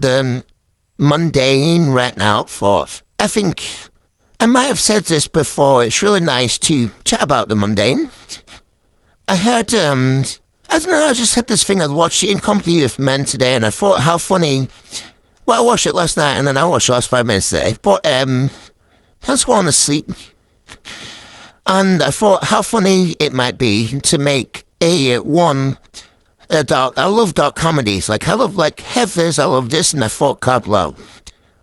the mundane right now for. I think I might have said this before. It's really nice to chat about the mundane. I heard, I don't know, I just had this thing. I'd watched In Company with Men today, and I thought how funny. Well, I watched it last night, and then I watched the last 5 minutes today. But, I was falling asleep. And I thought how funny it might be to make a dark. I love dark comedies. Like, I love, like, Heathers, I love this, and I thought, God, well,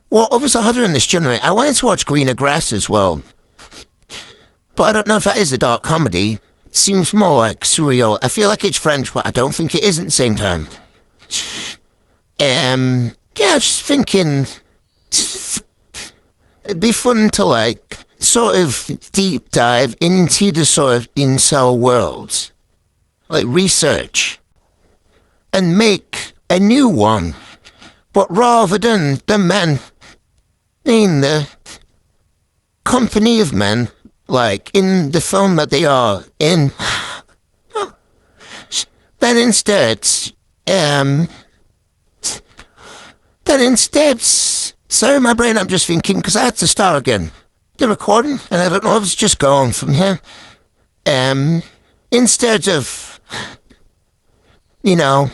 what others are doing this genre? I wanted to watch Greener Grass as well. But I don't know if that is a dark comedy. It seems more like surreal. I feel like it's French, but I don't think it is at the same time. Yeah, just thinking it'd be fun to, like, sort of deep dive into the sort of incel world. Like, research. And make a new one. But rather than the men in the company of men, like in the film that they are in, then instead, sorry, my brain, I'm just thinking, because I had to start again. The recording, and I don't know if it's just going from here. Instead of, you know,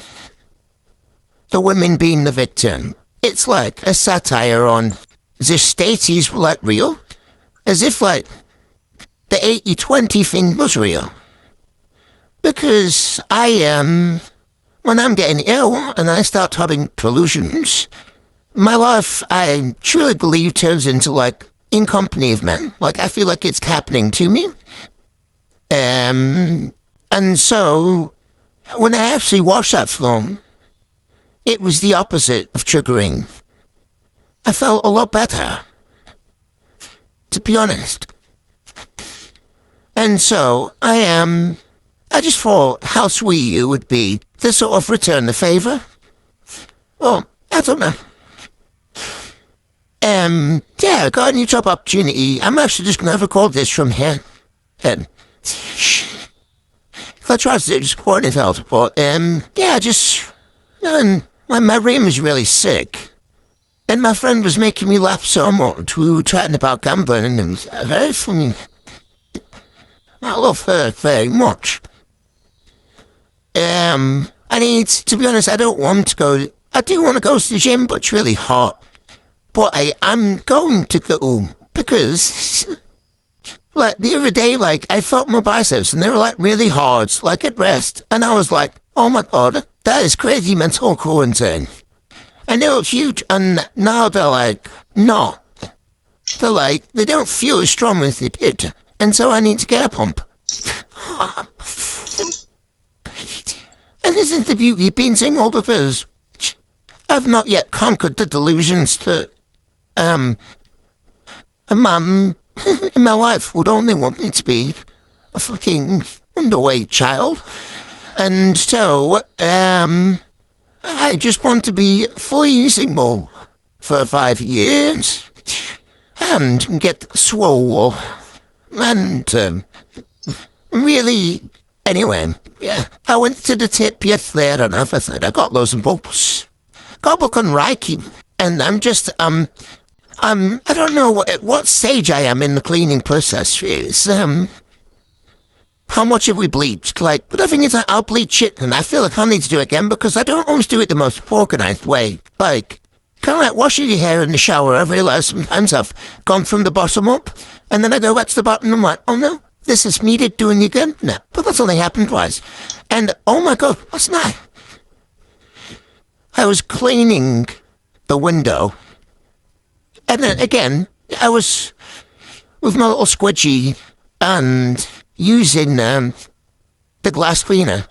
the women being the victim, it's like a satire on the state is, like, real. As if, like, the 80-20 thing was real. Because when I'm getting ill and I start having delusions, my life, I truly believe, turns into, like, In Company of Men. Like, I feel like it's happening to me. And so, when I actually watched that film, it was the opposite of triggering. I felt a lot better, to be honest. And so, I just thought how sweet it would be to sort of return the favour. Well, I don't know. Yeah, I got a new job opportunity. I'm actually just gonna record this from here. And I tried to do just recording it out, but, yeah, just, and when my brain was really sick, and my friend was making me laugh so much, we were chatting about gambling, and it was very funny. I love her very much. To be honest, I do want to go to the gym, but it's really hot. But I'm going to go, because, like, the other day, like, I felt my biceps, and they were, like, really hard, like, at rest, and I was like, oh my god, that is crazy mental quarantine. I know it's huge, and now they're like, no. They're like, they don't feel as strong as they did, and so I need to get a pump. And isn't the beauty of being single because I've not yet conquered the delusions that, a man in my life would only want me to be a fucking underweight child. And so, I just want to be fully single for 5 years and get swole and, really, anyway, yeah, I went to the tip yesterday, I don't know if I said, I got loads of books. Got a book on Reiki, and I'm just, I don't know what stage I am in the cleaning process. Is, how much have we bleached? Like, but the thing is, I'll bleach it, and I feel like I need to do it again, because I don't always do it the most organized way. Like, kind of like washing your hair in the shower, I realize sometimes I've gone from the bottom up, and then I go back to the bottom, and I'm like, oh no, this is needed doing again? No, but that's only happened twice. And, oh my god, last night, I was cleaning the window, and then again, I was with my little squidgy and using the glass cleaner,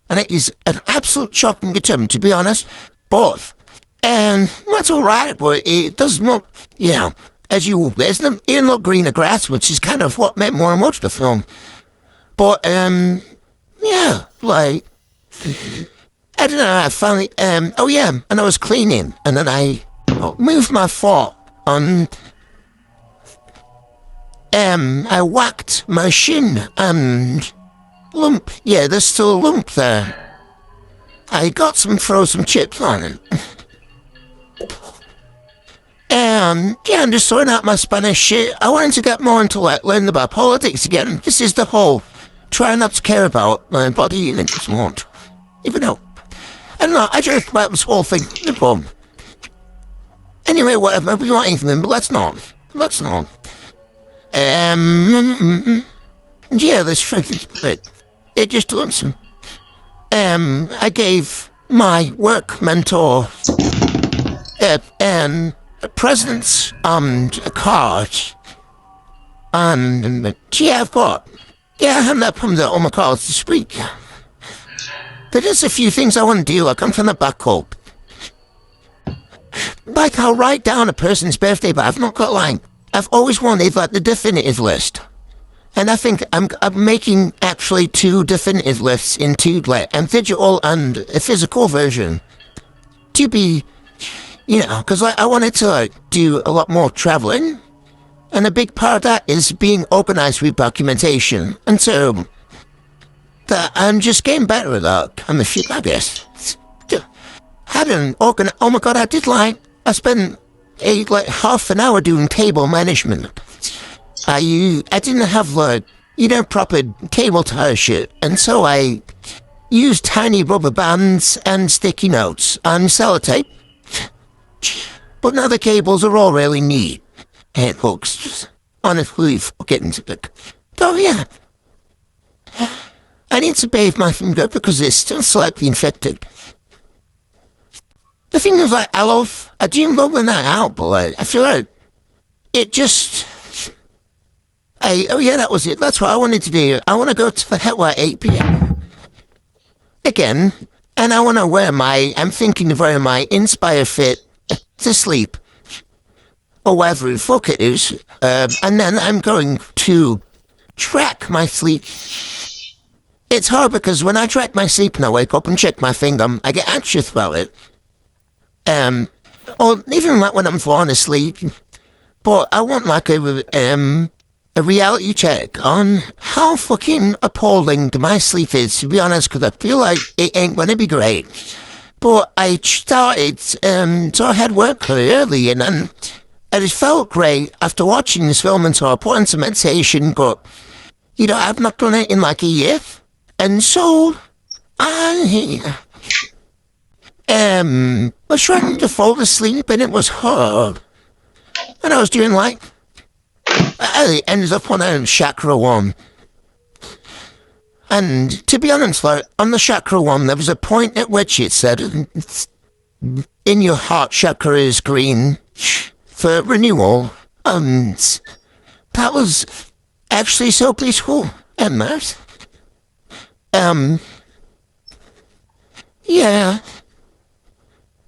and it is an absolute shocking attempt, to be honest, but, that's alright, but it does not, you know, as you, there's the in greener grass, which is kind of what meant more and more to the film, but, yeah, like, I don't know, I finally, oh yeah, and I was cleaning, and then I moved my foot on, I whacked my shin, and lump, yeah, there's still a lump there. I got some frozen chips on it. Yeah, I'm just sorting out my Spanish shit. I wanted to get more into like learning about politics again. This is the whole try not to care about my body and just want. Even though, I don't know, I just about this whole thing. No problem. Anyway, whatever, we want anything, but let's not. Let's not. Yeah, this freaking split. It just looks. I gave my work mentor presents and a card. And yeah, I've got. Yeah, I haven't had problems at all my cards this week. There's just a few things I want to do, like I'm from the back up. Like I'll write down a person's birthday, but I've not got like I've always wanted like the definitive list. And I think I'm making actually 2 definitive lists in 2, like, a digital and a physical version. To be, because I wanted to like, do a lot more traveling. And a big part of that is being organized with documentation. And so, I'm just getting better at that. I'm a shit, I guess. Oh my god, I spent like half an hour doing table management. I didn't have proper cable tie shit, and so I used tiny rubber bands and sticky notes and sellotape. But now the cables are all really neat. It looks just honestly fucking sick. Oh yeah. I need to bathe my finger because it's still slightly infected. The thing is, like, I do love the night out, but I feel like it just. Oh yeah, that was it. That's what I wanted to do. I want to go to the hell at 8 p.m. again, and I want to I'm thinking of wearing my Inspire Fit to sleep, or whatever the fuck it is, and then I'm going to track my sleep. It's hard because when I track my sleep and I wake up and check my finger, I get anxious about it. Or even like when I'm falling asleep. But I want like a reality check on how fucking appalling my sleep is, to be honest, because I feel like it ain't gonna be great. But I started, so I had work very early, and it felt great after watching this film, and so I put in some meditation, but, I've not done it in like a year. And so, I was trying to fall asleep, and it was hard. And I was doing I ended up on chakra 1. And to be honest, on the chakra 1, there was a point at which it said, in your heart chakra is green for renewal. And that was actually so peaceful and nice. Yeah.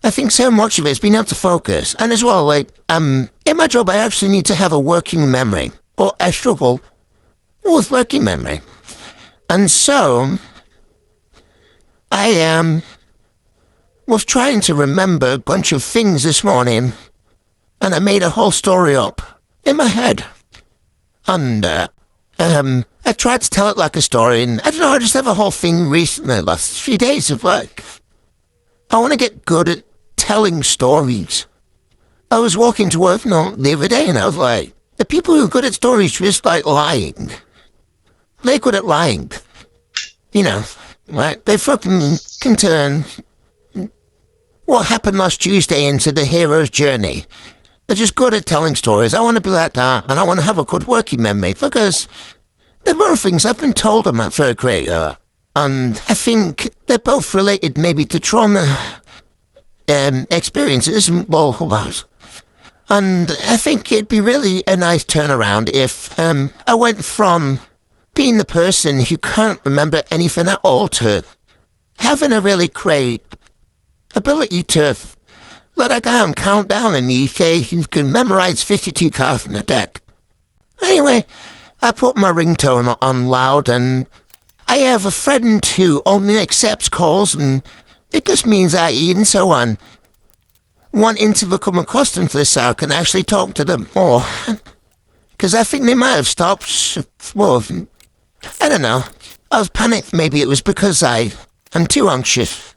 I think so much of it's been able to focus. And as well, in my job, I actually need to have a working memory. Or I struggle with working memory. And so, I, was trying to remember a bunch of things this morning. And I made a whole story up in my head. And, I tried to tell it like a story, and I don't know, I just have a whole thing recently, last 3 days of work. I want to get good at telling stories. I was walking to work the other day, and I was like, the people who are good at stories just like lying. They're good at lying. They fucking can turn what happened last Tuesday into the hero's journey. They're just good at telling stories. I want to be like that, and I want to have a good working memory, because there are things I've been told I'm not very great at. And I think they're both related maybe to trauma experiences. And I think it'd be really a nice turnaround if I went from being the person who can't remember anything at all to having a really great ability to let a guy count down in the UK who can memorize 52 cards in a deck. Anyway, I put my ringtone on loud, and I have a friend who only accepts calls, and it just means that even so on, wanting to become accustomed to this, so I can actually talk to them more. Because I think they might have stopped. Well, I don't know. I was panicked. Maybe it was because I'm too anxious.